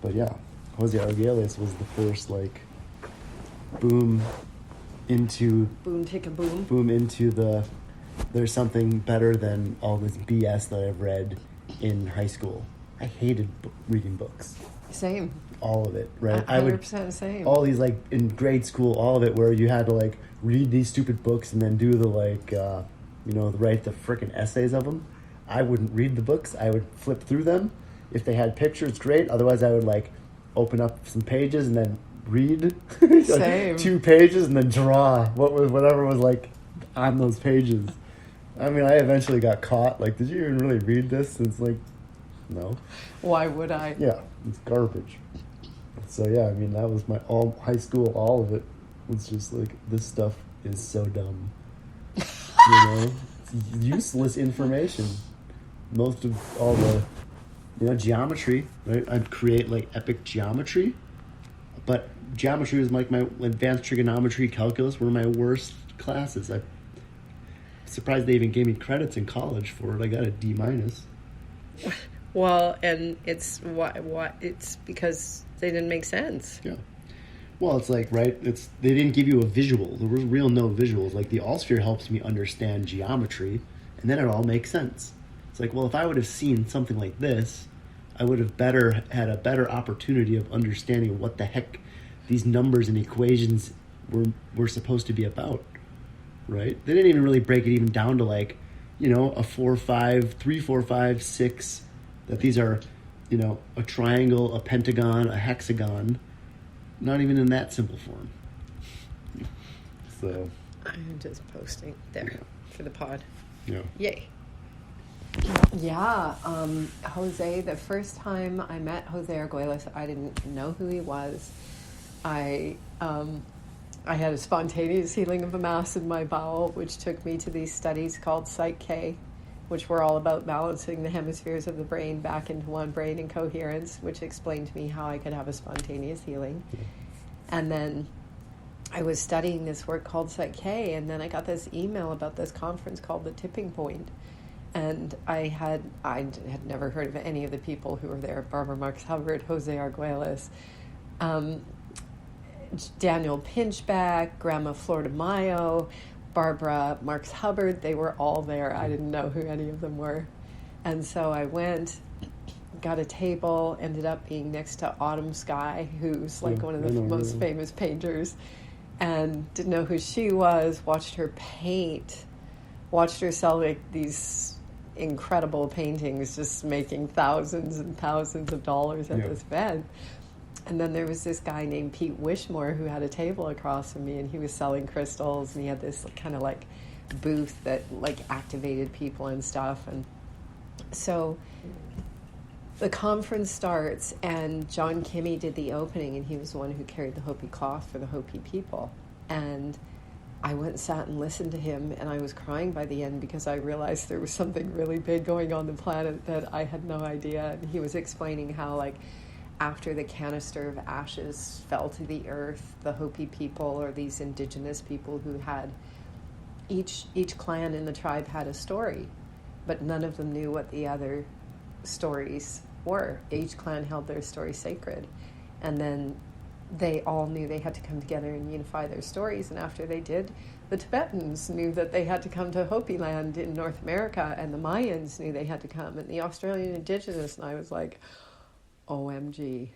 But yeah, Jose Arguelles was the first like boom into the there's something better than all this BS that I've read in high school. I hated reading books. Same. All of it, right? 100% same. All these, like, in grade school, all of it, where you had to, like, read these stupid books and then do the, like, write the frickin' essays of them. I wouldn't read the books. I would flip through them. If they had pictures, great. Otherwise, I would, like, open up some pages and then read Same. 2 pages and then draw whatever was, like, on those pages. I mean, I eventually got caught. Like, did you even really read this? It's like, no. Why would I? Yeah, it's garbage. So, yeah, I mean, that was my high school, all of it was just like, this stuff is so dumb. It's useless information. Most of all the, geometry, right? I'd create, like, epic geometry. But geometry was like my advanced trigonometry, calculus, one of my worst classes. I'm surprised they even gave me credits in college for it. I got a D-. Well, and it's it's because they didn't make sense. Yeah. Well, it's like, right, they didn't give you a visual. There was real no visuals. Like, the all-sphere helps me understand geometry, and then it all makes sense. It's like, well, if I would have seen something like this, I would have had a better opportunity of understanding what the heck these numbers and equations were supposed to be about, right? They didn't even really break it even down to, like, a 4, 5, 3, 4, 5, 6, that these are, a triangle, a pentagon, a hexagon. Not even in that simple form. So I'm just posting there for the pod. Yeah. Yay. Yeah, Jose, the first time I met Jose Arguelles, I didn't know who he was. I had a spontaneous healing of a mass in my bowel, which took me to these studies called Psych K, which were all about balancing the hemispheres of the brain back into one brain in coherence, which explained to me how I could have a spontaneous healing. And then I was studying this work called Psych K, and then I got this email about this conference called The Tipping Point. And I had never heard of any of the people who were there: Barbara Marx Hubbard, Jose Arguelles, Daniel Pinchback, Grandma Flor de Mayo, Barbara Marx Hubbard. They were all there. I didn't know who any of them were. And so I went, got a table, ended up being next to Autumn Sky, who's like one of the most famous painters, and didn't know who she was, watched her paint, watched her sell like these incredible paintings, just making thousands and thousands of dollars at this event. And then there was this guy named Pete Wishmore who had a table across from me, and he was selling crystals, and he had this kind of like booth that like activated people and stuff. And so the conference starts, and John Kimmy did the opening, and he was the one who carried the Hopi cloth for the Hopi people. And I went and sat and listened to him, and I was crying by the end because I realized there was something really big going on the planet that I had no idea. And he was explaining how, like, after the canister of ashes fell to the earth, the Hopi people, or these indigenous people who had, each clan in the tribe had a story, but none of them knew what the other stories were. Each clan held their story sacred. And then they all knew they had to come together and unify their stories. And after they did, the Tibetans knew that they had to come to Hopi land in North America, and the Mayans knew they had to come, and the Australian Indigenous. And I was like, OMG,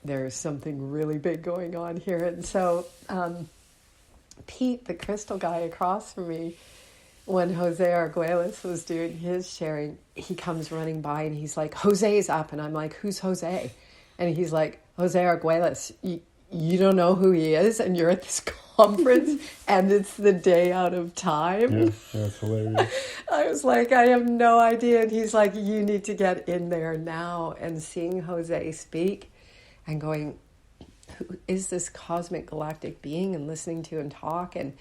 there's something really big going on here. And so Pete, the crystal guy across from me, when Jose Arguelles was doing his sharing, he comes running by and he's like, Jose's up. And I'm like, who's Jose? And he's like, Jose Arguelles, you don't know who he is, and you're at this conference and it's the day out of time? Yeah, that's hilarious. I was like, I have no idea. And he's like, you need to get in there now. And seeing Jose speak and going, who is this cosmic galactic being, and listening to him talk and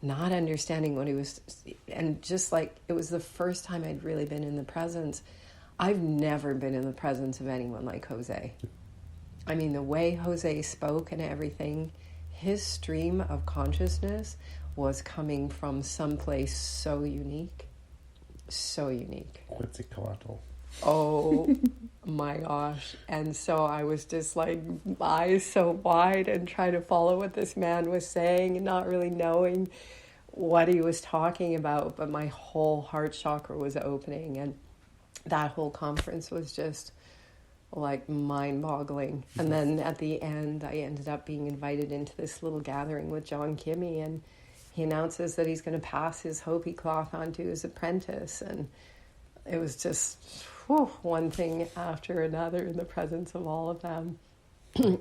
not understanding what he was, and just like, it was the first time I'd really been in the presence. I've never been in the presence of anyone like Jose. I mean, the way Jose spoke and everything, his stream of consciousness was coming from someplace so unique. So unique. Quetzalcoatl. Oh my gosh. And so I was just like eyes so wide and trying to follow what this man was saying and not really knowing what he was talking about. But my whole heart chakra was opening, and that whole conference was just like mind-boggling. And then at the end, I ended up being invited into this little gathering with John Kimmy, and he announces that he's going to pass his Hopi cloth on to his apprentice. And it was just one thing after another in the presence of all of them.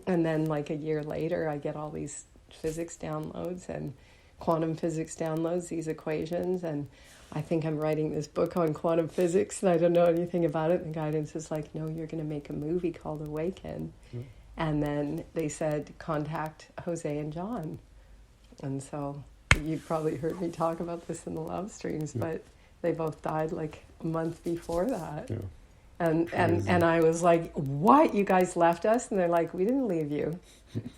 And then like a year later, I get all these physics downloads and quantum physics downloads, these equations, and I think I'm writing this book on quantum physics and I don't know anything about it. And the guidance is like, no, you're going to make a movie called Awaken. And then they said, contact Jose and John. And so you've probably heard me talk about this in the love streams, but they both died like a month before that. And I was like, what? You guys left us? And they're like, we didn't leave you.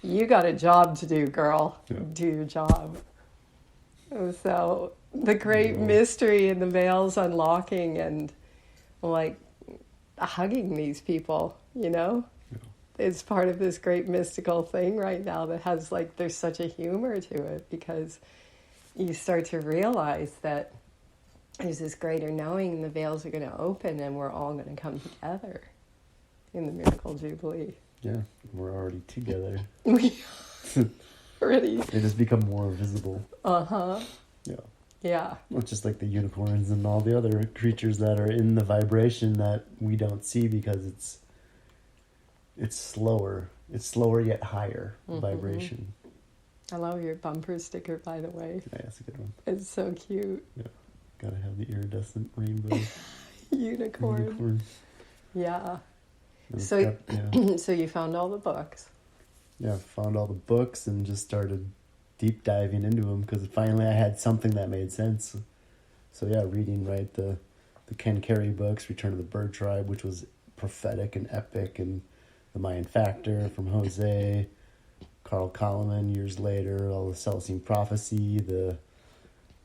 You got a job to do, girl. Do your job. So the great mystery and the veils unlocking and like hugging these people, you know? It's part of this great mystical thing right now that has like, there's such a humor to it, because you start to realize that there's this greater knowing and the veils are going to open and we're all going to come together in the Miracle Jubilee. Yeah, we're already together. Already. They just become more visible. Uh-huh. Yeah. Yeah. Well, just like the unicorns and all the other creatures that are in the vibration that we don't see because it's slower. It's slower yet higher vibration. I love your bumper sticker, by the way. Yeah, that's a good one. It's so cute. Yeah. Gotta have the iridescent rainbow. Unicorn. Yeah. So you found all the books. Yeah, found all the books and just started deep diving into them because finally I had something that made sense. So yeah, reading the Ken Carey books, Return of the Bird Tribe, which was prophetic and epic, and the Mayan Factor from Jose, Carl Kalaman years later, all the Celestine Prophecy,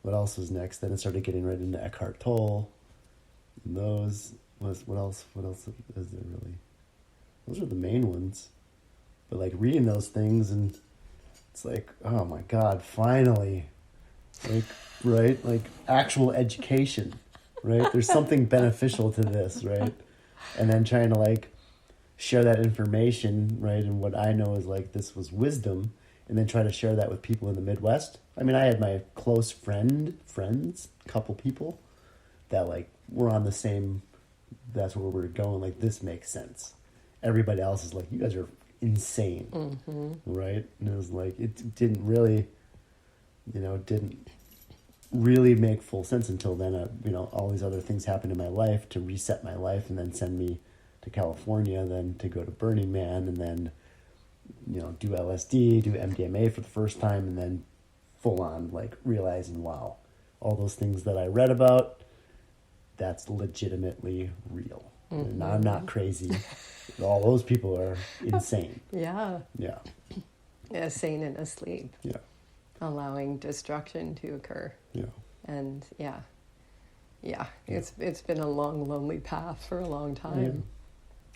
what else was next? Then it started getting right into Eckhart Tolle. And what else is there really? Those are the main ones. But like reading those things and it's like, oh my God, finally. Like, right? Like actual education, right? There's something beneficial to this, right? And then trying to like share that information, right? And what I know is like, this was wisdom, and then try to share that with people in the Midwest. I mean, I had my close friends, couple people that like were on the same, that's where we're going. Like, this makes sense. Everybody else is like, you guys are insane, right? And it was like, it didn't really make full sense until then. All these other things happened in my life to reset my life and then send me to California, then to go to Burning Man, and then, do LSD, do MDMA for the first time, and then full on like realizing, wow, all those things that I read about, that's legitimately real. And I'm not crazy. All those people are insane. Yeah. Yeah. Yeah, sane and asleep. Yeah. Allowing destruction to occur. Yeah. And yeah. It's been a long, lonely path for a long time.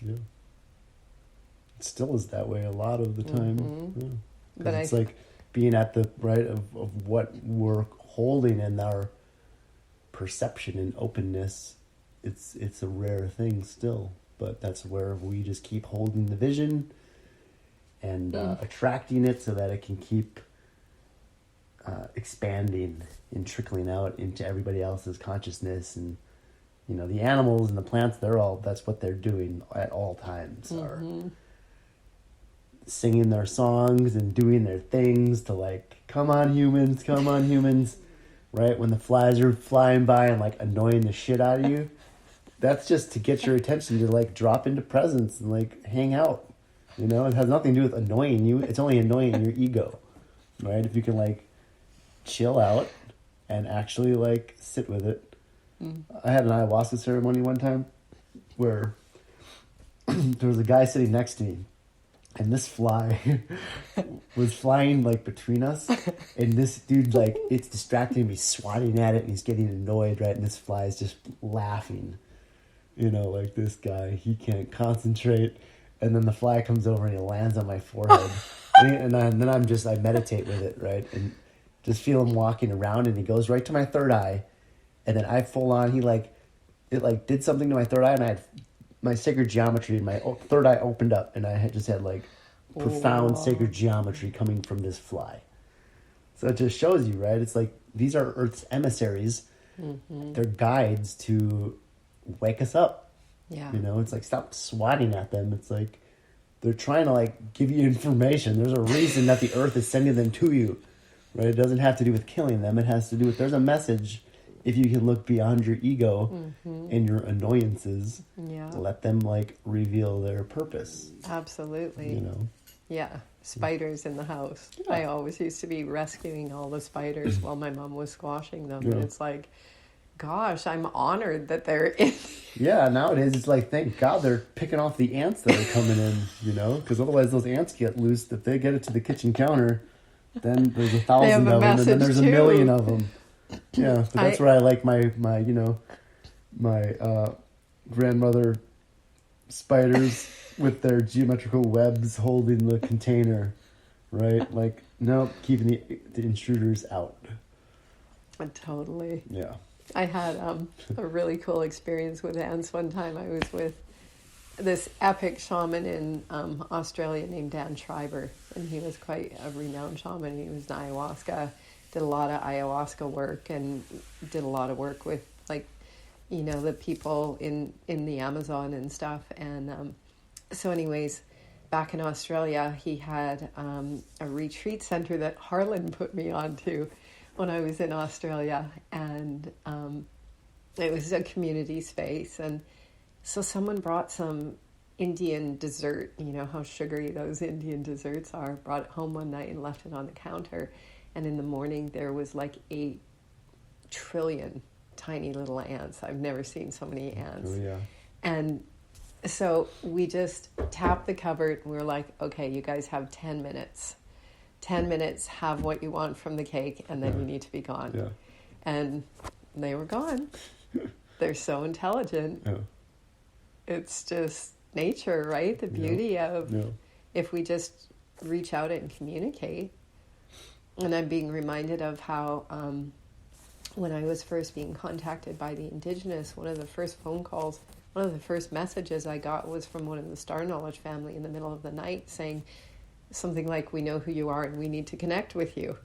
Yeah. It still is that way a lot of the time. Yeah. But it's like being at the right of what we're holding in our perception and openness. It's a rare thing still, but that's where we just keep holding the vision and attracting it so that it can keep expanding and trickling out into everybody else's consciousness. And the animals and the plants, that's what they're doing at all times, are singing their songs and doing their things to like, come on humans, right? When the flies are flying by and like annoying the shit out of you, that's just to get your attention, to like drop into presence and like hang out. It has nothing to do with annoying you. It's only annoying your ego, right? If you can like chill out and actually like sit with it. I had an ayahuasca ceremony one time where there was a guy sitting next to me, and this fly was flying like between us, and this dude, like, it's distracting me, swatting at it, and he's getting annoyed, right? And this fly is just laughing. like this guy, he can't concentrate. And then the fly comes over and he lands on my forehead. and then I meditate with it, right? And just feel him walking around, and he goes right to my third eye. And then I full on, it did something to my third eye, and I had my sacred geometry in my third eye opened up, and I had profound sacred geometry coming from this fly. So it just shows you, right? It's like these are Earth's emissaries. Mm-hmm. They're guides to wake us up. Yeah. It's like stop swatting at them. It's like they're trying to give you information. There's a reason that the Earth is sending them to you, right? It doesn't have to do with killing them. It has to do with there's a message. If you can look beyond your ego and your annoyances, let them reveal their purpose. Absolutely. Yeah. Spiders in the house. Yeah. I always used to be rescuing all the spiders while my mom was squashing them. Yeah. And it's like, gosh, I'm honored that they're in. Yeah, nowadays it's like, thank God they're picking off the ants that are coming in, because otherwise those ants get loose. If they get it to the kitchen counter, then there's 1,000 of them, and then there's 1,000,000 of them. Yeah, but that's where I like my grandmother spiders with their geometrical webs holding the container, right? No, keeping the intruders out. Totally. Yeah. I had a really cool experience with ants one time. I was with this epic shaman in Australia named Dan Schreiber, and he was quite a renowned shaman. He was in ayahuasca, did a lot of ayahuasca work, and did a lot of work with the people in the Amazon and stuff. And so anyways, back in Australia, he had a retreat center that Harlan put me onto when I was in Australia, and it was a community space. And so someone brought some Indian dessert, how sugary those Indian desserts are, brought it home one night and left it on the counter. And in the morning, there was 8 trillion tiny little ants. I've never seen so many ants. Oh, yeah. And so we just tapped the cupboard, and we were like, okay, you guys have 10 minutes. 10 minutes, have what you want from the cake, and then you need to be gone. Yeah. And they were gone. They're so intelligent. Yeah. It's just nature, right? The beauty of if we just reach out and communicate. And I'm being reminded of how when I was first being contacted by the Indigenous, one of the first phone calls, one of the first messages I got was from one of the Star Knowledge family in the middle of the night saying something like, we know who you are and we need to connect with you.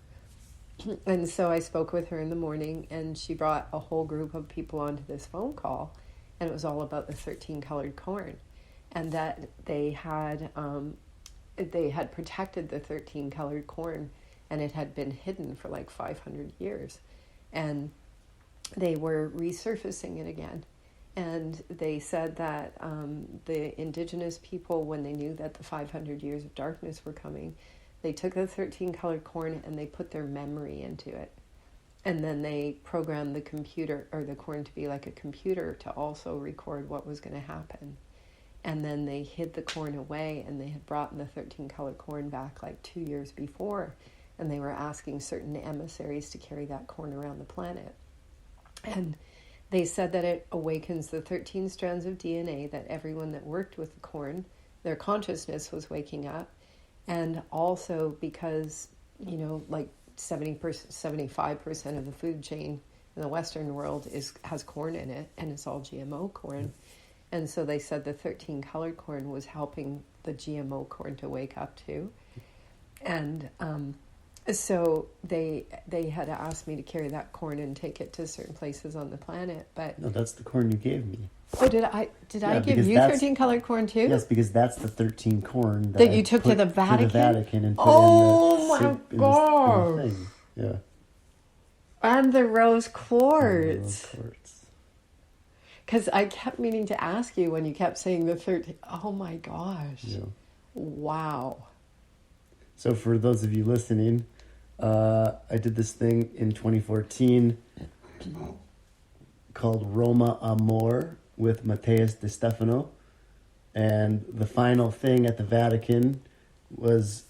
And so I spoke with her in the morning, and she brought a whole group of people onto this phone call, and it was all about the 13 colored corn, and that they had protected the 13 colored corn, and it had been hidden for 500 years, and they were resurfacing it again. And they said that the Indigenous people, when they knew that the 500 years of darkness were coming, they took the 13 colored corn and they put their memory into it. And then they programmed the computer, or the corn, to be like a computer to also record what was going to happen. And then they hid the corn away, and they had brought the 13 colored corn back 2 years before. And they were asking certain emissaries to carry that corn around the planet. And they said that it awakens the 13 strands of DNA, that everyone that worked with the corn, their consciousness was waking up. And also because, 75% of the food chain in the Western world has corn in it, and it's all GMO corn. And so they said the 13 colored corn was helping the GMO corn to wake up too. And so they had asked me to carry that corn and take it to certain places on the planet. But no, that's the corn you gave me. Oh, did I give you 13 colored corn too? Yes, because that's the 13 corn that you took to the Vatican. To the Vatican and put my God! In the thing. Yeah. And the rose quartz. Because I kept meaning to ask you when you kept saying the 13. Oh my gosh! Yeah. Wow. So for those of you listening, I did this thing in 2014 called Roma Amor with Matthias De Stefano, and the final thing at the Vatican was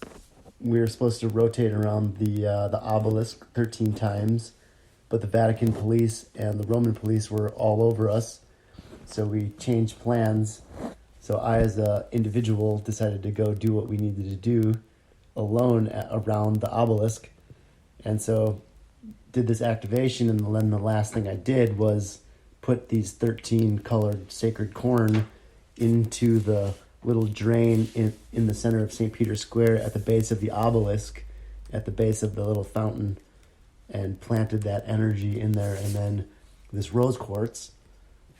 we were supposed to rotate around the obelisk 13 times, but the Vatican police and the Roman police were all over us, So we changed plans. So I, as a individual, decided to go do what we needed to do alone around the obelisk. And so did this activation, and then the last thing I did was put these 13 colored sacred corn into the little drain in the center of St. Peter's Square at the base of the obelisk, at the base of the little fountain, and planted that energy in there. And then this rose quartz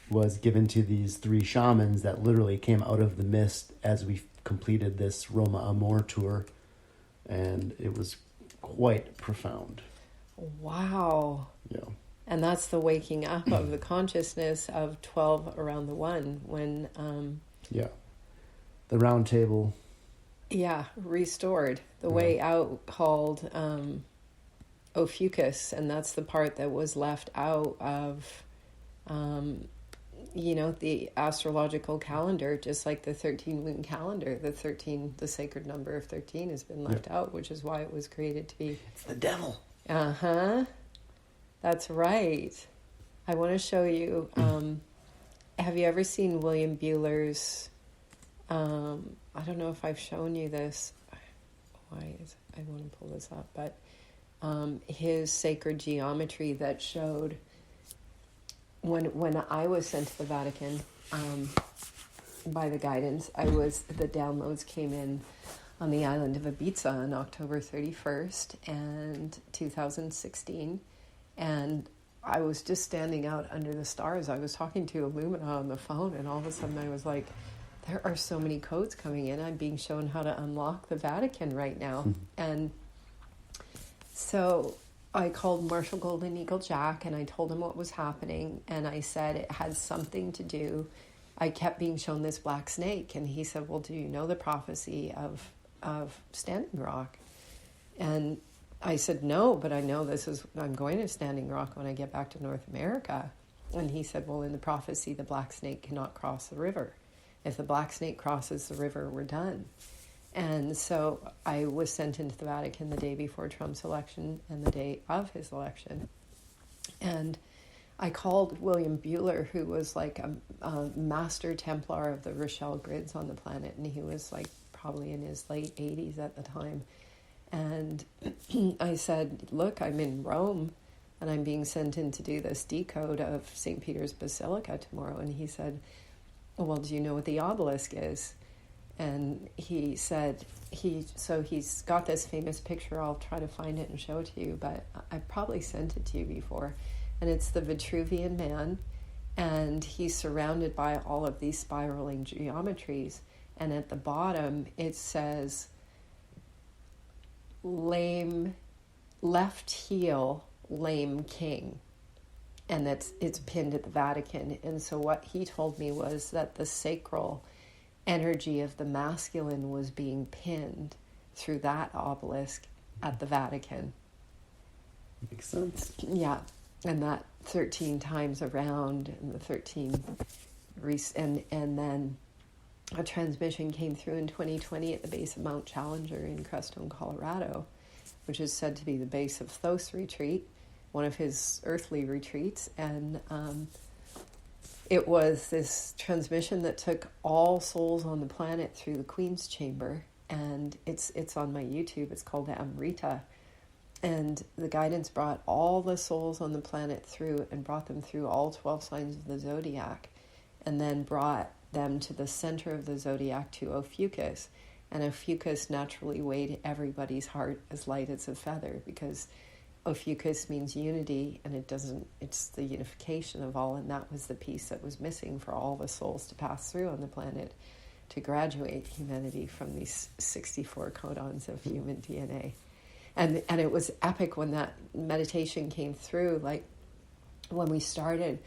was given to these 3 shamans that literally came out of the mist as we completed this Roma Amor tour. And it was quite profound. Wow. Yeah. And that's the waking up of the consciousness of 12 around the 1 when... yeah. The round table. Yeah, restored. The way out called Ophiuchus, and that's the part that was left out of, the astrological calendar, just like the 13-moon calendar. The sacred number of 13 has been left out, which is why it was created to be... It's the devil. Uh-huh. That's right. I want to show you, have you ever seen William Bueller's, I don't know if I've shown you this. I want to pull this up, but his sacred geometry that showed when I was sent to the Vatican by the guidance, the downloads came in on the island of Ibiza on October 31st and 2016, and I was just standing out under the stars. I was talking to Illumina on the phone, and all of a sudden I was like, there are so many codes coming in. I'm being shown how to unlock the Vatican right now. And so I called Marshal Golden Eagle Jack, and I told him what was happening, and I said it had something to do. I kept being shown this black snake, and he said, well, do you know the prophecy of Standing Rock? And I said, no, but I know I'm going to Standing Rock when I get back to North America. And he said, well, in the prophecy, the black snake cannot cross the river. If the black snake crosses the river, we're done. And so I was sent into the Vatican the day before Trump's election and the day of his election. And I called William Bueller, who was like a master Templar of the Rochelle grids on the planet, and he was like probably in his late 80s at the time. And I said, look, I'm in Rome, and I'm being sent in to do this decode of St. Peter's Basilica tomorrow. And he said, well, do you know what the obelisk is? And he said, he's got this famous picture. I'll try to find it and show it to you, but I probably sent it to you before. And it's the Vitruvian Man, and he's surrounded by all of these spiraling geometries. And at the bottom, it says, lame, left heel, lame king. And it's pinned at the Vatican. And so what he told me was that the sacral energy of the masculine was being pinned through that obelisk at the Vatican. Makes sense. Yeah. And that 13 times around, and the 13 and then a transmission came through in 2020 at the base of Mount Challenger in Crestone, Colorado, which is said to be the base of Thoth's retreat, one of his earthly retreats. And it was this transmission that took all souls on the planet through the Queen's Chamber, and it's on my YouTube. It's called Amrita. And the guidance brought all the souls on the planet through and brought them through all 12 signs of the zodiac, and then brought them to the center of the zodiac to Ophiuchus. And Ophiuchus naturally weighed everybody's heart as light as a feather, because Ophiuchus means unity, and it's the unification of all, and that was the piece that was missing for all the souls to pass through on the planet to graduate humanity from these 64 codons of human DNA. And it was epic when that meditation came through. Like, when we started,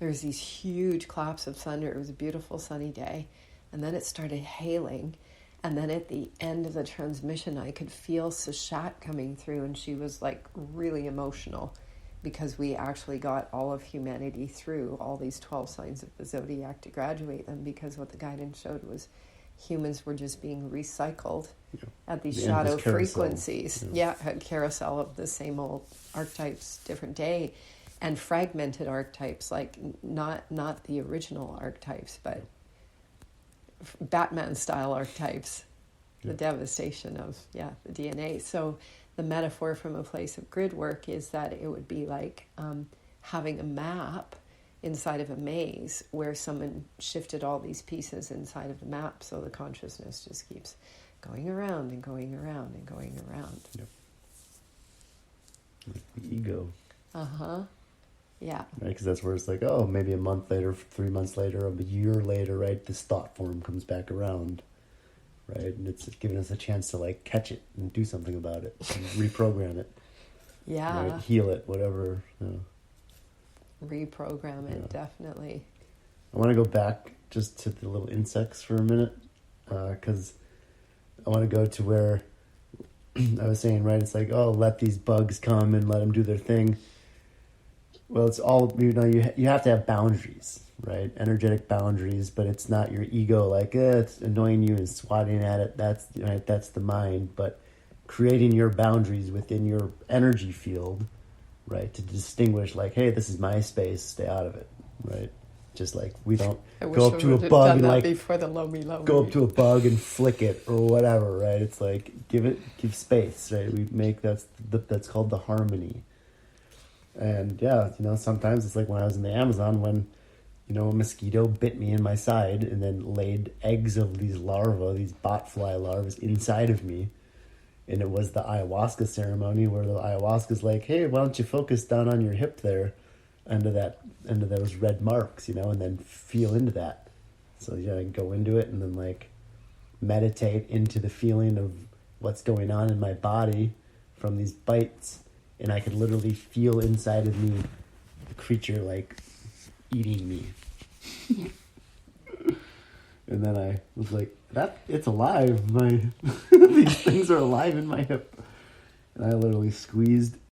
there was these huge claps of thunder. It was a beautiful sunny day. And then it started hailing. And then at the end of the transmission, I could feel Sashat coming through, and she was like really emotional, because we actually got all of humanity through all these 12 signs of the zodiac to graduate them, because what the guidance showed was humans were just being recycled at these shadow frequencies. A carousel of the same old archetypes, different day. and fragmented archetypes, like not the original archetypes, but Batman style archetypes, the devastation of the DNA. So the metaphor from a place of grid work is that it would be like having a map inside of a maze where someone shifted all these pieces inside of the map, so the consciousness just keeps going around and going around and going around. Yep. The ego. Yeah. Right, because that's where it's like, oh, maybe a month later, 3 months later, a year later, right, this thought form comes back around, right? And it's giving us a chance to, like, catch it and do something about it, and reprogram it. Yeah. Right? Heal it, whatever. Reprogram it, definitely. I want to go back just to the little insects for a minute, because I want to go to where I was saying, right, it's like, oh, let these bugs come and let them do their thing. Well, it's all, you have to have boundaries, right? Energetic boundaries, but it's not your ego like, it's annoying you and swatting at it. That's the mind. But creating your boundaries within your energy field, right? To distinguish, like, hey, this is my space, stay out of it, right? Just like we don't go up to a bug and like before the low me. Go up to a bug and flick it or whatever, right? It's like give space, right? We make that's called the harmony. And sometimes it's like when I was in the Amazon when, a mosquito bit me in my side and then laid eggs of these larvae, these botfly larvae inside of me. And it was the ayahuasca ceremony where the ayahuasca's like, hey, why don't you focus down on your hip there under those red marks, and then feel into that. So I go into it and then like meditate into the feeling of what's going on in my body from these bites. And I could literally feel inside of me the creature like eating me. And then I was like, it's alive. These things are alive in my hip. And I literally squeezed